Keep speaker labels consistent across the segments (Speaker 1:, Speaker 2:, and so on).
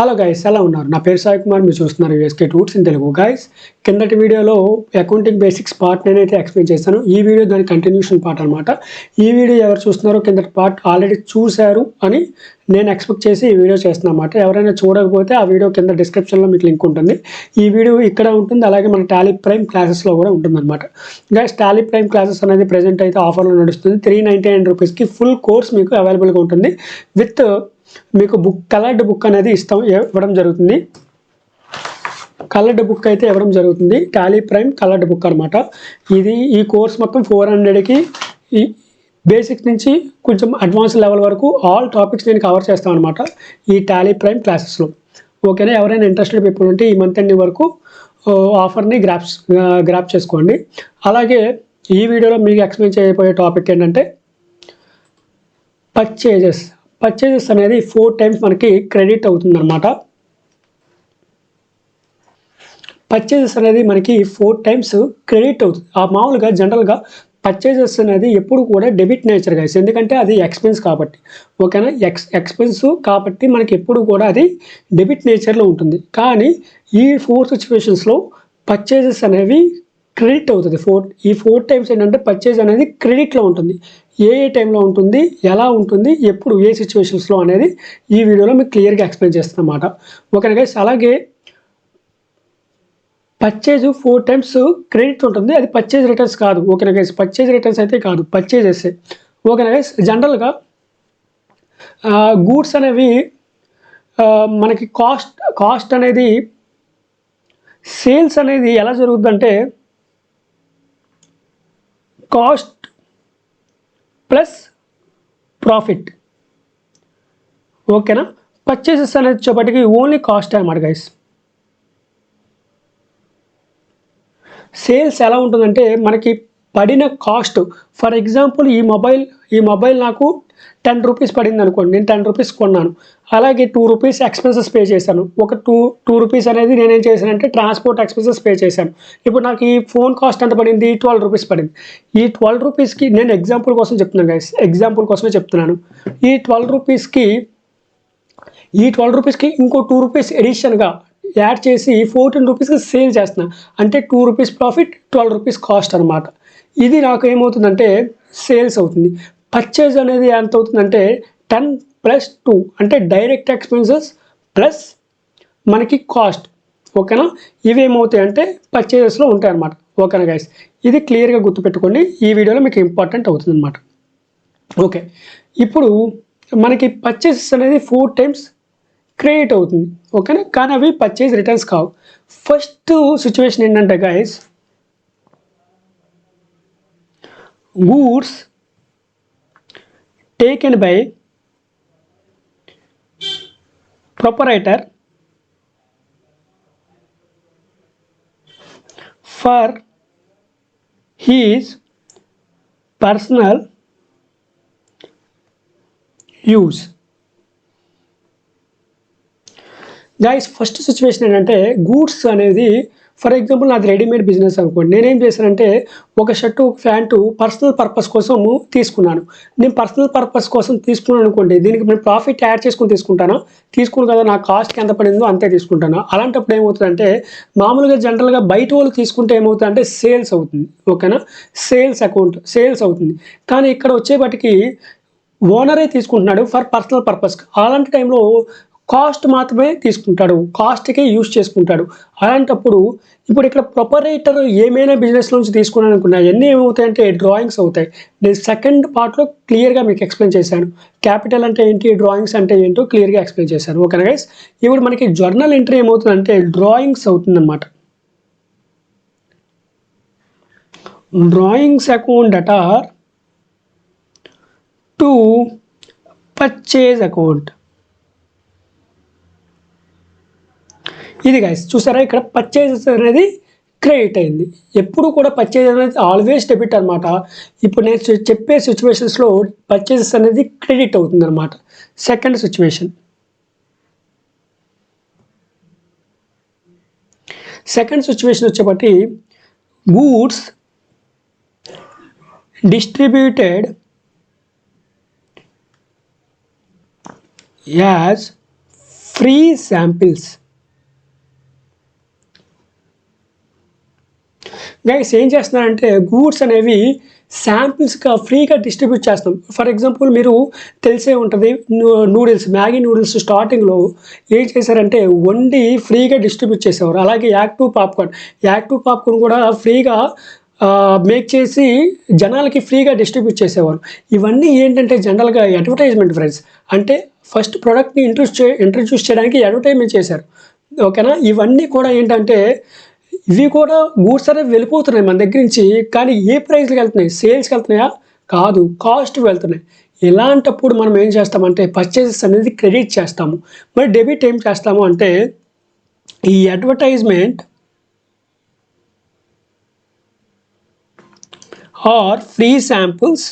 Speaker 1: Hello guys, ఎలా ఉన్నారు? నా పేరు సాయి కుమార్. మీరు చూస్తున్నారు USK tours in Telugu. Guys, కిందటి వీడియోలో అకౌంటింగ్ బేసిక్స్ పార్ట్ నేనైతే ఎక్స్ప్లెయిన్ చేశాను. ఈ వీడియో దాని కంటిన్యూషన్ పార్ట్ అనమాట. ఈ వీడియో ఎవరు చూస్తున్నారో కిందటి పార్ట్ ఆల్రెడీ చూశారు అని నేను ఎక్స్పెక్ట్ చేసి ఈ వీడియో చేస్తున్నాను అనమాట. ఎవరైనా చూడకపోతే ఆ వీడియో కింద డిస్క్రిప్షన్లో మీకు లింక్ ఉంటుంది. ఈ వీడియో ఇక్కడ ఉంటుంది, అలాగే మన టాలీ ప్రైమ్ క్లాసెస్లో కూడా ఉంటుంది అనమాట. గైస్, టాలీ ప్రైమ్ క్లాసెస్ అనేది ప్రెజెంట్ అయితే ఆఫర్లో నడుస్తుంది. 399 రూపీస్కి ఫుల్ కోర్స్ మీకు అవైలబుల్గా ఉంటుంది. విత్ మీకు కలర్డ్ బుక్ అనేది ఇవ్వడం జరుగుతుంది. కలర్డ్ బుక్ అయితే ఇవ్వడం జరుగుతుంది. టాలీ ప్రైమ్ కలర్డ్ బుక్ అనమాట. ఈ కోర్స్ మొత్తం 400కి ఈ బేసిక్స్ నుంచి కొంచెం అడ్వాన్స్ లెవెల్ వరకు ఆల్ టాపిక్స్ నేను కవర్ చేస్తాను అనమాట ఈ టాలీ ప్రైమ్ క్లాసెస్లో. ఓకేనా? ఎవరైనా ఇంట్రెస్టెడ్ పీపుల్ ఉంటే ఈ మంత్ ఎండింగ్ వరకు ఆఫర్ని గ్రాప్ చేసుకోండి. అలాగే ఈ వీడియోలో మీకు ఎక్స్ప్లెయిన్ చేయబోయే టాపిక్ ఏంటంటే పర్చేజెస్ అనేది 4 టైమ్స్ మనకి క్రెడిట్ అవుతుంది అనమాట. పర్చేజెస్ అనేది మనకి 4 టైమ్స్ క్రెడిట్ అవుతుంది. మామూలుగా జనరల్గా పర్చేజెస్ అనేది ఎప్పుడు కూడా డెబిట్ నేచర్ గైస్, ఎందుకంటే అది ఎక్స్పెన్స్ కాబట్టి. ఓకేనా? ఎక్స్పెన్స్ కాబట్టి మనకి ఎప్పుడు కూడా అది డెబిట్ నేచర్లో ఉంటుంది. కానీ ఈ 4 సిచ్యువేషన్స్లో పర్చేజెస్ అనేవి క్రెడిట్ అవుతుంది. ఈ 4 టైమ్స్ ఏంటంటే పర్చేజ్ అనేది క్రెడిట్లో ఉంటుంది. ఏ టైంలో ఉంటుంది, ఎలా ఉంటుంది, ఎప్పుడు, ఏ సిచ్యువేషన్స్లో అనేది ఈ వీడియోలో మీకు క్లియర్గా ఎక్స్ప్లెయిన్ చేస్తాను అన్నమాట. ఓకేనా గైస్? అలాగే పర్చేజ్ 4 టైమ్స్ క్రెడిట్ ఉంటుంది. అది పర్చేజ్ రిటర్న్స్ కాదు. ఓకేనా గైస్? పర్చేజ్ రిటర్న్స్ అయితే కాదు, పర్చేజెస్. ఓకేనా గైస్? జనరల్గా గూడ్స్ అనేవి మనకి కాస్ట్ అనేది సేల్స్ అనేది ఎలా జరుగుతుందంటే కాస్ట్ ప్లస్ ప్రాఫిట్. ఓకేనా? పర్చేసెస్ అనేది వచ్చేప్పటికి ఓన్లీ కాస్ట్ అనమాట గైస్. సేల్స్ ఎలా ఉంటుందంటే మనకి పడిన కాస్ట్. ఫర్ ఎగ్జాంపుల్ ఈ మొబైల్ నాకు 10 రూపీస్ పడింది అనుకోండి. నేను 10 రూపీస్ కొన్నాను. అలాగే 2 రూపీస్ ఎక్స్పెన్సెస్ పే చేశాను. ఒక టూ రూపీస్ అనేది నేనేం చేశానంటే ట్రాన్స్పోర్ట్ ఎక్స్పెన్సెస్ పే చేశాను. ఇప్పుడు నాకు ఈ ఫోన్ కాస్ట్ ఎంత పడింది? 12 రూపీస్ పడింది. ఈ 12 రూపీస్కి నేను ఎగ్జాంపుల్ కోసం చెప్తున్నాను గైస్, ఎగ్జాంపుల్ కోసమే చెప్తున్నాను. ఈ 12 రూపీస్కి ఇంకో 2 రూపీస్ ఎడిషన్గా యాడ్ చేసి 14 రూపీస్కి సేల్ చేస్తున్నా. అంటే 2 రూపీస్ ప్రాఫిట్, 12 రూపీస్ కాస్ట్ అనమాట. ఇది నాకు ఏమవుతుందంటే సేల్స్ అవుతుంది. పర్చేజ్ అనేది ఎంత అవుతుందంటే 10 + 2 అంటే డైరెక్ట్ ఎక్స్పెన్సెస్ ప్లస్ మనకి కాస్ట్. ఓకేనా? ఇవి ఏమవుతాయి అంటే పర్చేజెస్లో ఉంటాయి అన్నమాట. ఓకేనా గైస్? ఇది క్లియర్గా గుర్తుపెట్టుకోండి. ఈ వీడియోలో మీకు ఇంపార్టెంట్ అవుతుంది అనమాట. ఓకే, ఇప్పుడు మనకి పర్చేసెస్ అనేది 4 టైమ్స్ క్రెడిట్ అవుతుంది. ఓకేనా? కానీ అవి పర్చేజ్ రిటర్న్స్ కావు. ఫస్ట్ సిచ్యువేషన్ ఏంటంటే guys, goods taken by proprietor for he's personal use. Guys, first situation ఏంటంటే గూడ్స్ అనేది ఫర్ ఎగ్జాంపుల్ నాది రెడీమేడ్ బిజినెస్ అనుకోండి. నేనేం చేశానంటే ఒక షర్టు, ఒక ప్యాంటు పర్సనల్ పర్పస్ కోసం తీసుకున్నాను. నేను పర్సనల్ పర్పస్ కోసం తీసుకున్నాను అనుకోండి, దీనికి నేను ప్రాఫిట్ యాడ్ చేసుకొని తీసుకుని కదా నా కాస్ట్కి ఎంత పడిందో అంతే తీసుకుంటాను. అలాంటప్పుడు ఏమవుతుందంటే మామూలుగా జనరల్గా బయట వాళ్ళు తీసుకుంటే ఏమవుతుందంటే సేల్స్ అవుతుంది. ఓకేనా? సేల్స్ అవుతుంది. కానీ ఇక్కడ వచ్చేపటికి ఓనరే తీసుకుంటున్నాడు ఫర్ పర్సనల్ పర్పస్. అలాంటి టైంలో కాస్ట్ మాత్రమే తీసుకుంటాడు, కాస్ట్కే యూజ్ చేసుకుంటాడు. అలాంటప్పుడు ఇప్పుడు ఇక్కడ ప్రొపరేటర్ ఏమైనా బిజినెస్ నుంచి తీసుకున్నాను అనుకున్నా ఎన్ని ఏమవుతాయంటే డ్రాయింగ్స్ అవుతాయి. నేను సెకండ్ పార్ట్లో క్లియర్గా మీకు ఎక్స్ప్లెయిన్ చేశాను. క్యాపిటల్ అంటే ఏంటి, డ్రాయింగ్స్ అంటే ఏంటో క్లియర్గా ఎక్స్ప్లెయిన్ చేశాను. ఓకేనా గైస్? ఇప్పుడు మనకి జర్నల్ ఎంట్రీ ఏమవుతుందంటే డ్రాయింగ్స్ అవుతుందన్నమాట. Drawings account that are to purchase account. ఇది గైస్ చూసారా, ఇక్కడ పర్చేజెస్ అనేది క్రెడిట్ అయింది. ఎప్పుడు కూడా పర్చేజ్ అనేది ఆల్వేస్ డెబిట్ అనమాట. ఇప్పుడు నేను చెప్పే సిచ్యువేషన్స్లో పర్చేజెస్ అనేది క్రెడిట్ అవుతుంది అనమాట. సెకండ్ సిచ్యువేషన్ వచ్చేబట్టి goods distributed as free samples. Guys ఏం చేస్తున్నారంటే గూడ్స్ అనేవి శాంపిల్స్గా ఫ్రీగా డిస్ట్రిబ్యూట్ చేస్తాం. ఫర్ ఎగ్జాంపుల్ మీరు తెలిసే ఉంటుంది, నూడిల్స్, మ్యాగీ నూడిల్స్ స్టార్టింగ్లో ఏం చేశారంటే వండి ఫ్రీగా డిస్ట్రిబ్యూట్ చేసేవారు. అలాగే యాక్టివ్ పాప్కార్న్ కూడా ఫ్రీగా మేక్ చేసి జనాలకి ఫ్రీగా డిస్ట్రిబ్యూట్ చేసేవారు. ఇవన్నీ ఏంటంటే జనరల్గా అడ్వర్టైజ్మెంట్ ఫ్రెండ్స్. అంటే ఫస్ట్ ప్రోడక్ట్ని ఇంట్రడ్యూస్ చేయడానికి అడ్వర్టైజ్మెంట్ చేశారు. ఓకేనా. ఇవన్నీ కూడా ఏంటంటే ఇవి కూడా గూడ్స్ అనేవి వెళ్ళిపోతున్నాయి మన దగ్గర నుంచి. కానీ ఏ ప్రైస్కి వెళ్తున్నాయి? సేల్స్కి వెళ్తున్నాయా? కాదు, కాస్ట్కి వెళ్తున్నాయి. ఇలాంటప్పుడు మనం ఏం చేస్తామంటే పర్చేసెస్ అనేది క్రెడిట్ చేస్తాము. మరి డెబిట్ ఏం చేస్తాము అంటే ఈ advertisement or free samples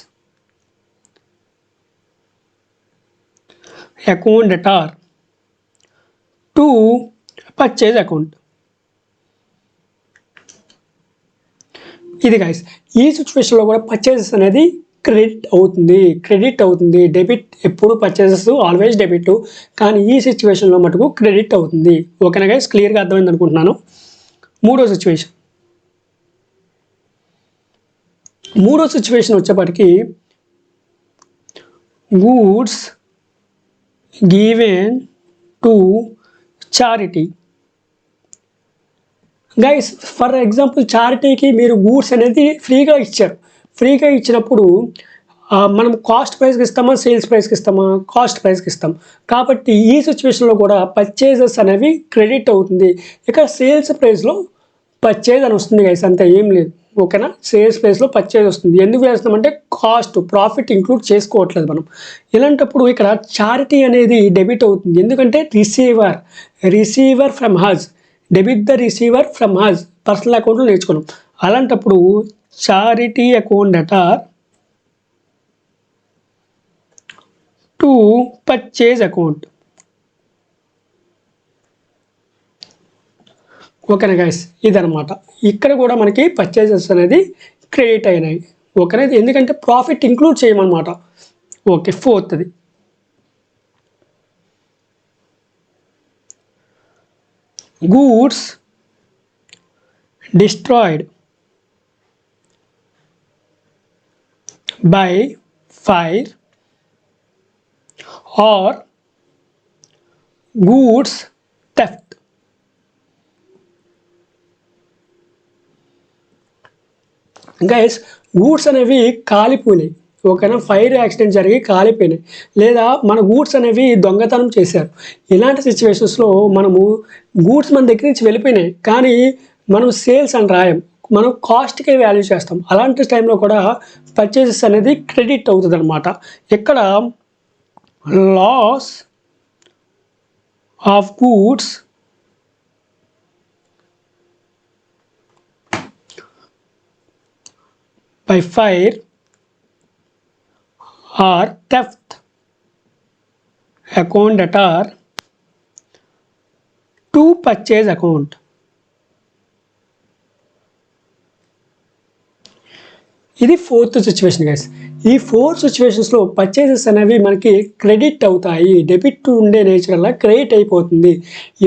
Speaker 1: account debtor to purchase account. ఇది గైస్ ఈ సిచ్యువేషన్లో కూడా పర్చేసెస్ అనేది క్రెడిట్ అవుతుంది. డెబిట్ ఎప్పుడు పర్చేసెస్ ఆల్వేస్ డెబిట్, కానీ ఈ సిచ్యువేషన్లో మటుకు క్రెడిట్ అవుతుంది. ఓకేనా గైస్, క్లియర్గా అర్థమైంది అనుకుంటున్నాను. మూడో సిచ్యువేషన్ వచ్చేప్పటికి goods given to charity. Guys for example చారిటీకి మీరు గూడ్స్ అనేది ఫ్రీగా ఇచ్చారు. ఫ్రీగా ఇచ్చినప్పుడు మనం కాస్ట్ ప్రైస్కి ఇస్తామా, సేల్స్ ప్రైస్కి ఇస్తామా? కాస్ట్ ప్రైస్కి ఇస్తాం. కాబట్టి ఈ సిచ్యువేషన్లో కూడా పర్చేజెస్ అనేవి క్రెడిట్ అవుతుంది. ఇక్కడ సేల్స్ ప్రైస్లో పర్చేజ్ అని వస్తుంది గైస్, అంతే, ఏం లేదు. ఓకేనా. సేల్స్ ప్రైస్లో పర్చేజ్ వస్తుంది. ఎందుకు వేస్తామంటే ప్రాఫిట్ ఇంక్లూడ్ చేసుకోవట్లేదు మనం. ఇలాంటప్పుడు ఇక్కడ చారిటీ అనేది డెబిట్ అవుతుంది. ఎందుకంటే receiver from has, debit the receiver from has personal అకౌంట్లో నేర్చుకున్నాం. అలాంటప్పుడు charity account debtor to purchase account. ఓకేనా గైస్, ఇదనమాట. ఇక్కడ కూడా మనకి పర్చేజెస్ అనేది క్రెడిట్ అయినాయి. ఓకేనా, ఎందుకంటే ప్రాఫిట్ ఇంక్లూడ్ చేయమన్నమాట. ఓకే, ఫోర్త్ది goods destroyed by fire or goods theft. Guys goods అనేవి కాలిపోయినాయి. ఓకేనా, ఫైర్ యాక్సిడెంట్ జరిగి కాలిపోయినాయి, లేదా మన గూడ్స్ అనేవి దొంగతనం చేశారు. ఇలాంటి సిచ్యువేషన్స్లో మనము గూడ్స్ మన దగ్గర నుంచి వెళ్ళిపోయినాయి, కానీ మనం సేల్స్ అని రాయం, మనం కాస్ట్కే వాల్యూ చేస్తాం. అలాంటి టైంలో కూడా పర్చేసెస్ అనేది క్రెడిట్ అవుతుంది అనమాట. ఇక్కడ loss of goods by fire or theft account debtor to purchase account. ఇది ఫోర్త్ సిచ్యువేషన్ గైస్. ఈ 4 సిచ్యువేషన్స్లో పర్చేసెస్ అనేవి మనకి క్రెడిట్ అవుతాయి. డెబిట్ ఉండే నేచర్ వల్ల క్రెడిట్ అయిపోతుంది.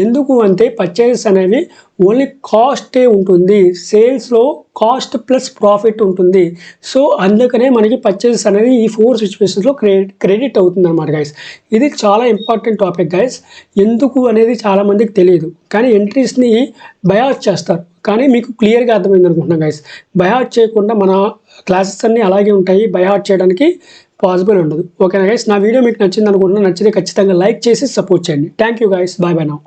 Speaker 1: ఎందుకు అంటే పర్చేసెస్ అనేవి ఓన్లీ కాస్టే ఉంటుంది, సేల్స్లో కాస్ట్ ప్లస్ ప్రాఫిట్ ఉంటుంది. సో అందుకనే మనకి పర్చేసెస్ అనేది ఈ 4 సిచ్యువేషన్స్లో క్రెడిట్ అవుతుంది అనమాట గైస్. ఇది చాలా ఇంపార్టెంట్ టాపిక్ గైస్. ఎందుకు అనేది చాలామందికి తెలియదు, కానీ ఎంట్రీస్ని బయాట్ చేస్తారు. కానీ మీకు క్లియర్గా అర్థమైంది అనుకుంటున్నాను గైస్. బయాట్ చేయకుండా మన క్లాసెస్ అన్నీ అలాగే ఉంటాయి, బయాట్ చేయడానికి పాసిబుల్ ఉండదు. ఓకేనా గైస్, నా వీడియో మీకు నచ్చింది అనుకుంటున్నాను. నచ్చితే ఖచ్చితంగా లైక్ చేసి సపోర్ట్ చేయండి. Thank you guys, bye bye now.